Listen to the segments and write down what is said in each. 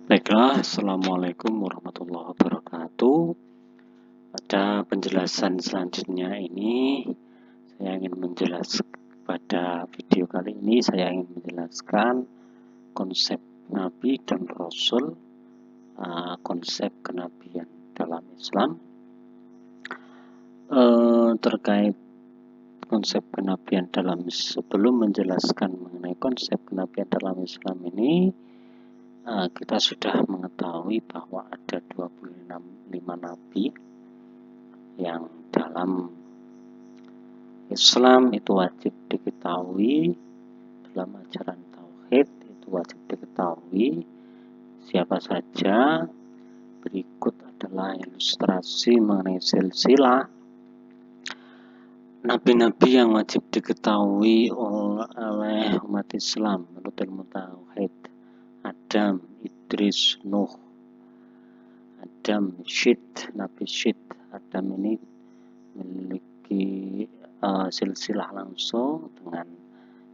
Baiklah, Assalamualaikum warahmatullahi wabarakatuh. Pada penjelasan selanjutnya ini, saya ingin menjelaskan pada video kali ini, saya ingin menjelaskan konsep Nabi dan Rasul, konsep kenabian dalam Islam. Terkait konsep kenabian sebelum menjelaskan mengenai konsep kenabian dalam Islam ini, kita sudah mengetahui bahwa ada 25 nabi yang dalam Islam itu wajib diketahui, dalam ajaran tauhid itu wajib diketahui siapa saja. Berikut adalah ilustrasi mengenai silsilah nabi-nabi yang wajib diketahui oleh umat Islam menurut ilmu tauhid. Adam, Idris, Nuh. Adam, Nabi Syed. Adam ini memiliki silsilah langsung dengan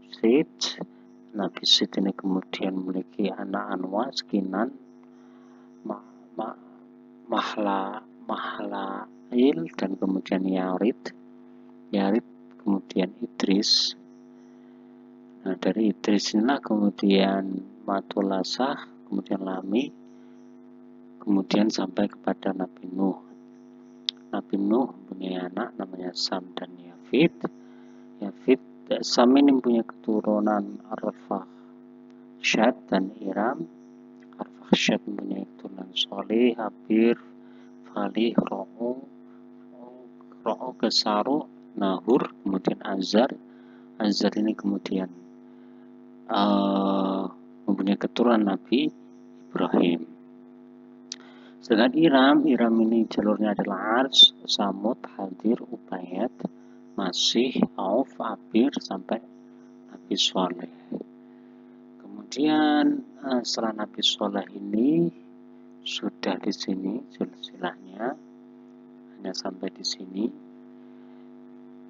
Syed. Nabi Syed ini kemudian memiliki anak Anwas, Kinan, Mahlail, dan kemudian Yarid, kemudian Idris. Nah, dari Idris inilah kemudian Matulasah, kemudian Lami, kemudian sampai kepada Nabi Nuh. Nabi Nuh punya anak namanya Sam dan Yafid. Sam ini punya keturunan Arfakhshad dan Iram. Arfakhshad mempunyai keturunan Soleh, Habir, Falih, Ro'u, Gesaru, Nahur, kemudian Azar. Azar ini kemudian mempunyai keturunan Nabi Ibrahim. Sedangkan Iram ini jalurnya adalah Ars, Samud, Hadir, Ubayyad, Masih, Auf, Abir, sampai Nabi Soleh. Kemudian setelah Nabi Soleh ini sudah di sini silsilahnya, hanya sampai di sini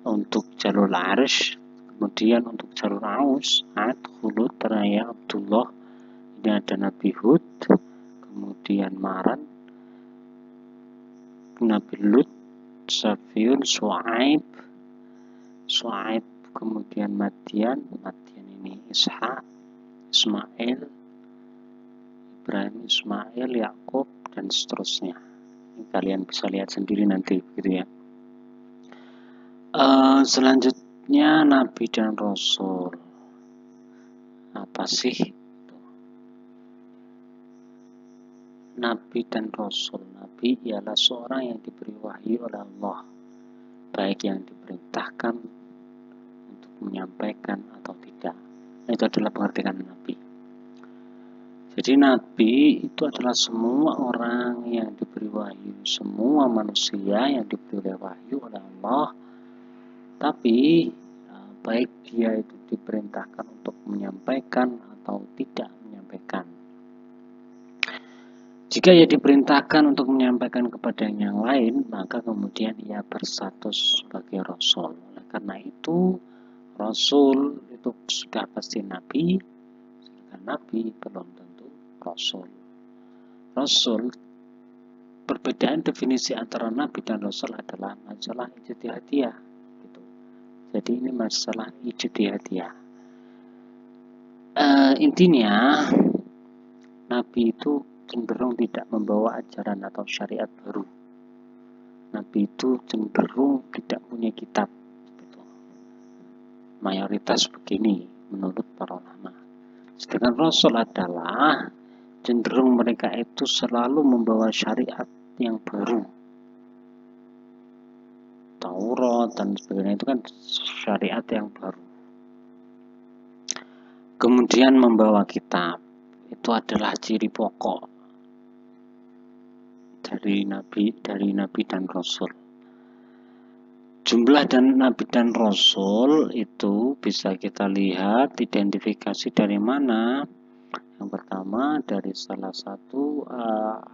untuk jalur Arsh. Kemudian untuk jalur Aus, Ad, Khulud, Raya, Abdullah, ini ada Nabi Hud, kemudian Maran, Nabi Lut, Safiyun, Su'aib, kemudian Madian ini Ishak, Ismail, Ibrahim, Ismail, Yakub, dan seterusnya. Ini kalian bisa lihat sendiri nanti, gitu ya. Selanjutnya Nabi dan Rasul. Apa sih Nabi dan Rasul? Nabi ialah seorang yang diberi wahyu oleh Allah, baik yang diperintahkan untuk menyampaikan atau tidak. Itu adalah pengertian Nabi. Jadi Nabi itu adalah semua orang yang diberi wahyu, semua manusia yang diberi wahyu oleh Allah, tapi baik dia itu diperintahkan untuk menyampaikan atau tidak menyampaikan. Jika ia diperintahkan untuk menyampaikan kepada yang lain, maka kemudian ia berstatus sebagai Rasul. Oleh karena itu, Rasul itu sudah pasti Nabi, sedangkan Nabi belum tentu Rasul. Rasul, perbedaan definisi antara Nabi dan Rasul adalah masalah ijtihadiyah. Gitu. Jadi ini masalah ijtihadiyah. Intinya, Nabi itu cenderung tidak membawa ajaran atau syariat baru. Nabi itu cenderung tidak punya kitab. Gitu. Mayoritas begini menurut para ulama. Sedangkan Rasul adalah cenderung mereka itu selalu membawa syariat yang baru. Taurat dan sebagainya itu kan syariat yang baru. Kemudian membawa kitab. Itu adalah ciri pokok dari Nabi dan Rasul. Jumlah dan Nabi dan Rasul itu bisa kita lihat identifikasi dari mana. Yang pertama dari salah satu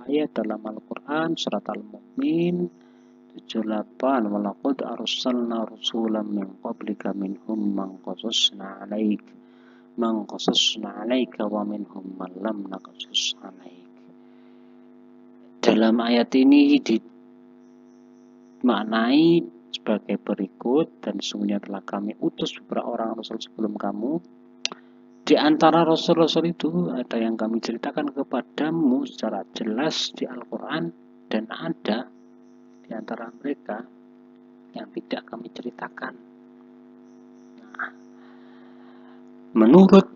ayat dalam Al-Quran surat Al-Mu'min 78, walaqad arsalna rusulan min qablika minhum man qasasna 'alaika wa minhum man lam naqsus 'alaik. dalam ayat ini dimaknai sebagai berikut, dan sesungguhnya telah kami utus beberapa orang rasul sebelum kamu. Di antara rasul-rasul itu ada yang kami ceritakan kepadamu secara jelas di Al-Quran, dan ada di antara mereka yang tidak kami ceritakan. Nah, menurut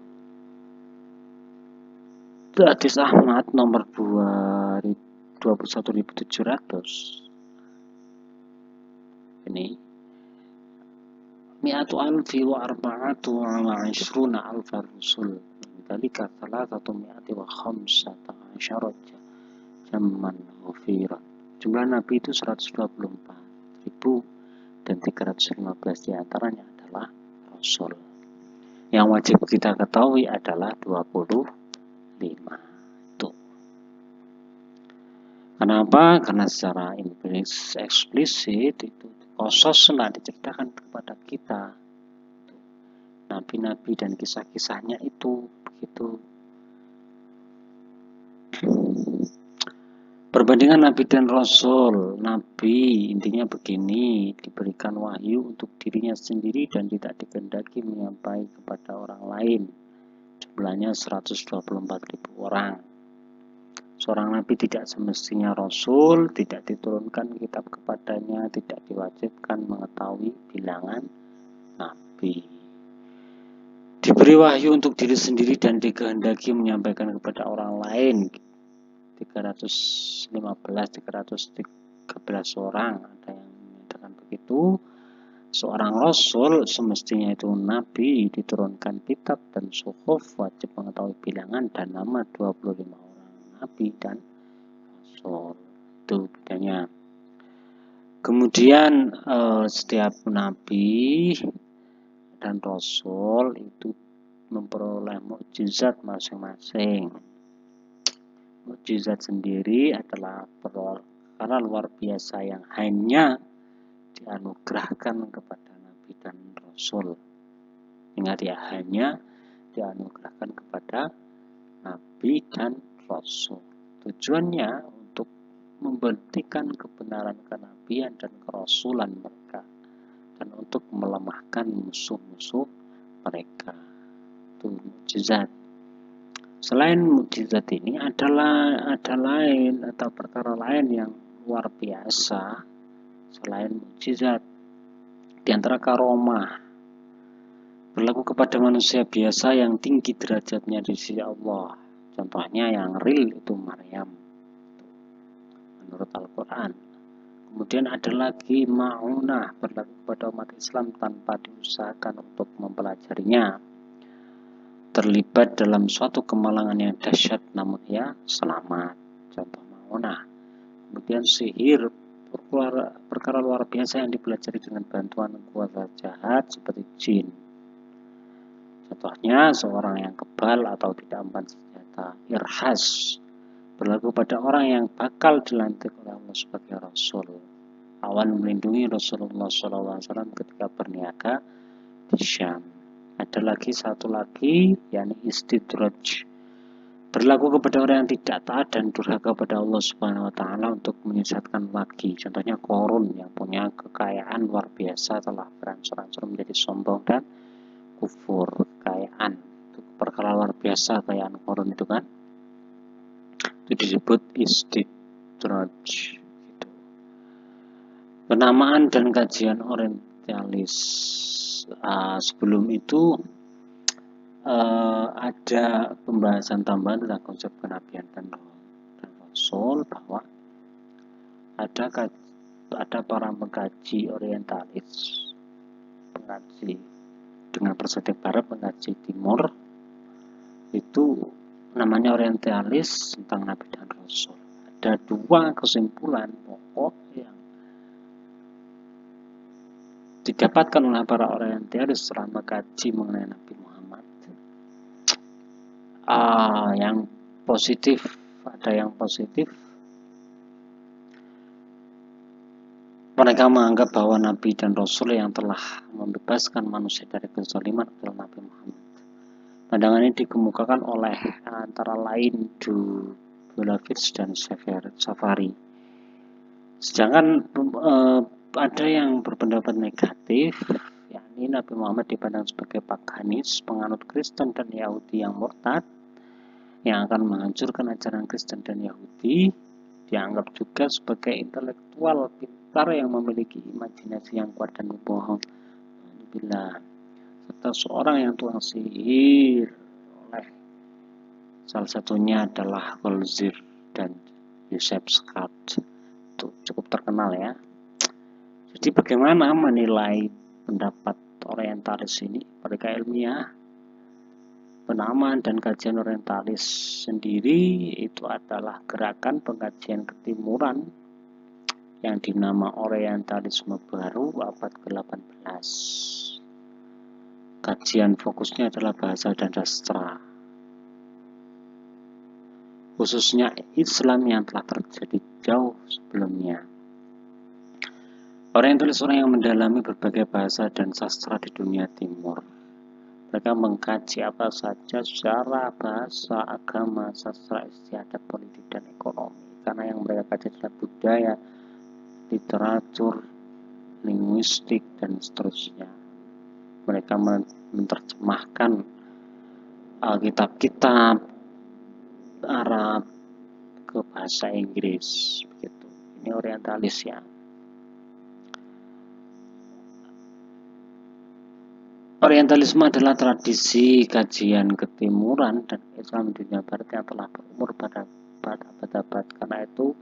hadis Ahmad nomor 21.700 ini, mi'atu alfi wa arba'atu wa ishruna alfa rusul, dalika salatatu mi'ati wa khamsata asyarat zaman ghafira. Jumlah nabi itu 124.000 dan 315 diantaranya adalah rasul. Yang wajib kita ketahui adalah 25 itu. Kenapa? Karena secara eksplisit itu qasasna diceritakan kepada kita nabi-nabi dan kisah-kisahnya itu begitu. Perbandingan nabi dan rasul. Nabi intinya begini, diberikan wahyu untuk dirinya sendiri dan tidak dikehendaki menyampaikan kepada orang lain. Jumlahnya 124.000 orang. Seorang nabi tidak semestinya rasul, tidak diturunkan kitab kepadanya, tidak diwajibkan mengetahui bilangan nabi. Diberi wahyu untuk diri sendiri dan dikehendaki menyampaikan kepada orang lain. 313 orang ada yang menyatakan begitu. Seorang rasul semestinya itu nabi, diturunkan kitab dan suhuf, wajib mengetahui bilangan dan nama 25 orang nabi dan rasul. Itu bedanya. Kemudian setiap nabi dan rasul itu memperoleh mukjizat masing-masing. Mukjizat sendiri adalah perkara luar biasa yang hanya dianugerahkan kepada nabi dan rasul. Ingat ya, hanya dianugerahkan kepada nabi dan rasul. Tujuannya untuk membuktikan kebenaran kenabian dan kerasulan mereka, dan untuk melemahkan musuh-musuh mereka. Itu mukjizat. Selain mukjizat ini ada lain atau perkara lain yang luar biasa selain mukjizat. Di antara karomah berlaku kepada manusia biasa yang tinggi derajatnya di sisi Allah. Contohnya yang real itu Maryam menurut Al-Quran. Kemudian ada lagi ma'unah berlaku kepada umat Islam tanpa diusahakan untuk mempelajarinya. Terlibat dalam suatu kemalangan yang dahsyat namun ia selamat. Contoh ma'unah. Kemudian sihir, perkara luar biasa yang dipelajari dengan bantuan kuasa jahat seperti jin. Contohnya seorang yang kebal atau tidak mempan senjata. Irhas berlaku pada orang yang bakal dilantik oleh Allah sebagai rasul. Awan melindungi Rasulullah SAW ketika berniaga di Syam. Ada lagi satu lagi, yakni istidraj. Berlaku kepada orang yang tidak taat dan durhaka kepada Allah Subhanahu wa taala untuk menyesatkan lagi. Contohnya Qarun yang punya kekayaan luar biasa telah beransur-ansur menjadi sombong dan kufur. Kekayaan itu perkara luar biasa, kekayaan Qarun itu kan. Itu disebut istidraj. Gitu. Penamaan dan kajian orientalis. Sebelum itu ada pembahasan tambahan tentang konsep kenabian dan rasul, bahwa ada para pengkaji orientalis, pengkaji dengan perspektif barat, pengkaji timur, itu namanya orientalis tentang nabi dan rasul. Ada dua kesimpulan pokok yang didapatkan oleh para orientalis setelah mengkaji mengenai Nabi Muhammad. Yang positif, ada yang positif. Mereka menganggap bahwa Nabi dan Rasul yang telah membebaskan manusia dari kezaliman adalah Nabi Muhammad. Pandangan ini dikemukakan oleh antara lain Bela Fitz dan Safari. Sedangkan ada yang berpendapat negatif, yakni Nabi Muhammad dipandang sebagai paganis, penganut Kristen dan Yahudi yang murtad, yang akan menghancurkan ajaran Kristen dan Yahudi. Dianggap juga sebagai intelektual pintar yang memiliki imajinasi yang kuat dan berbohong. Bila serta seorang yang tukang sihir, oleh salah satunya adalah Golzir dan Joseph Scott. Itu cukup terkenal ya. Jadi bagaimana menilai pendapat orientalis ini? Mereka ilmiah, penamaan dan kajian orientalis sendiri itu adalah gerakan pengkajian ketimuran yang dinama orientalisme baru abad ke-18. Kajian fokusnya adalah bahasa dan sastra, khususnya Islam yang telah terjadi jauh sebelumnya. Orientalis orang yang mendalami berbagai bahasa dan sastra di dunia timur. Mereka mengkaji apa saja secara bahasa, agama, sastra, istiadat, politik, dan ekonomi. Karena yang mereka kaji adalah budaya, literatur, linguistik, dan seterusnya. Mereka menerjemahkan kitab-kitab Arab ke bahasa Inggris. Begitu. Ini orientalis ya. Orientalisme adalah tradisi kajian ketimuran dan Islam di dunia barat yang telah berumur pada abad-abad. Karena itu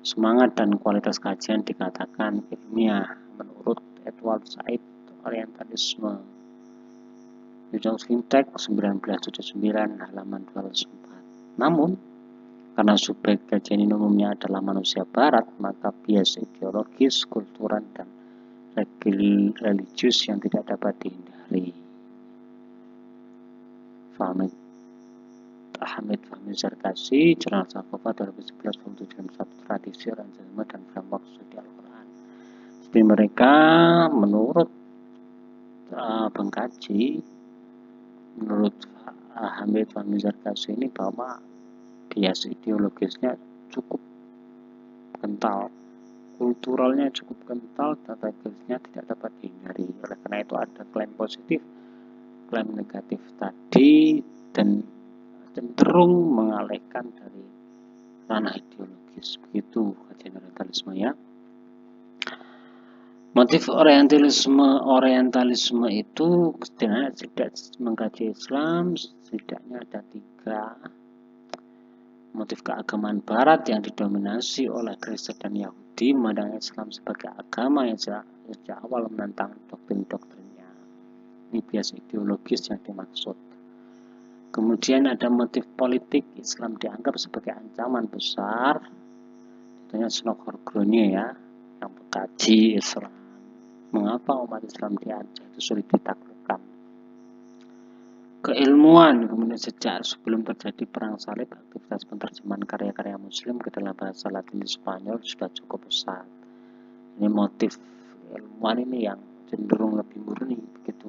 semangat dan kualitas kajian dikatakan ilmiah. Menurut Edward Said, orientalisme Ujung Fintek 1979 halaman 204. Namun, karena subjek kajian ini umumnya adalah manusia barat, maka bias ideologis, kultural, dan religius yang tidak dapat dihindari. Hamid Fahmi Zarkasi, Jurnal Sakofa 2011 volume 7 tradisi orientalisme dan framework studi Al-Quran. Jadi mereka menurut pengkaji, menurut Hamid Fahmi Zarkasi ini bahwa bias ideologisnya cukup kental, kulturalnya cukup kental, dan religiusnya tidak dapat dihindari. Oleh karena itu ada klaim positif, klaim negatif tadi, dan cenderung mengalihkan dari ranah ideologis. Begitu kajian orientalisme ya. Motif orientalisme itu tidak mengkaji Islam, setidaknya ada 3 motif keagamaan Barat yang didominasi oleh Kristen dan Yahudi, memandang Islam sebagai agama yang sejak awal menentang doktrin-doktrinnya. Ini bias ideologis yang dimaksud. Kemudian ada motif politik, Islam dianggap sebagai ancaman besar. Contohnya Snokor-Grone ya, yang mengkaji Islam. Mengapa umat Islam diancam itu sulit ditaklukkan. Keilmuan, kemudian sejak sebelum terjadi perang salib, aktivitas penerjemahan karya-karya Muslim ke dalam bahasa Latin dan Spanyol sudah cukup besar. Ini motif ilmuwan ini yang cenderung lebih murni begitu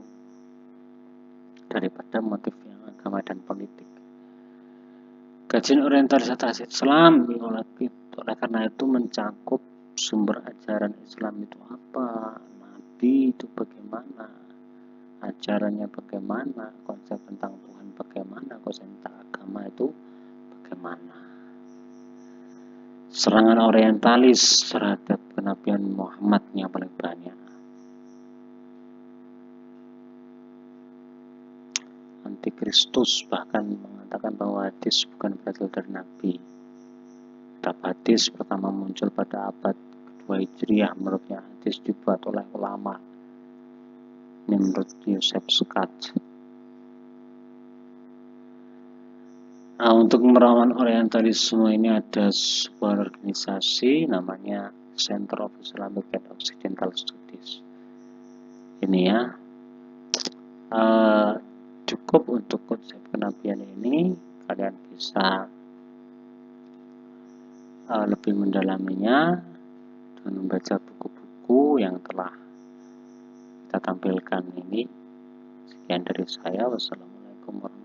daripada motif yang agama dan politik. Kajian orientalisasi Islam oleh karena itu mencakup sumber ajaran Islam itu apa, Nabi itu bagaimana, ajarannya bagaimana, konsep tentang Tuhan bagaimana, konsep tentang agama itu bagaimana. Serangan orientalis terhadap kenabian Muhammad yang paling banyak. Antikristus bahkan mengatakan bahwa hadis bukan berasal dari Nabi. Kitab hadis pertama muncul pada abad kedua Hijriah, menurutnya hadis dibuat oleh ulama. Ini menurut Joseph Scott. Nah, untuk melawan orientalisme ini ada sebuah organisasi namanya Center of Islamic and Occidental Studies. Ini ya, cukup untuk konsep kenabian ini. Kalian bisa lebih mendalaminya dengan membaca buku-buku yang telah kita tampilkan ini. Sekian dari saya. Wassalamualaikum warahmatullahi wabarakatuh.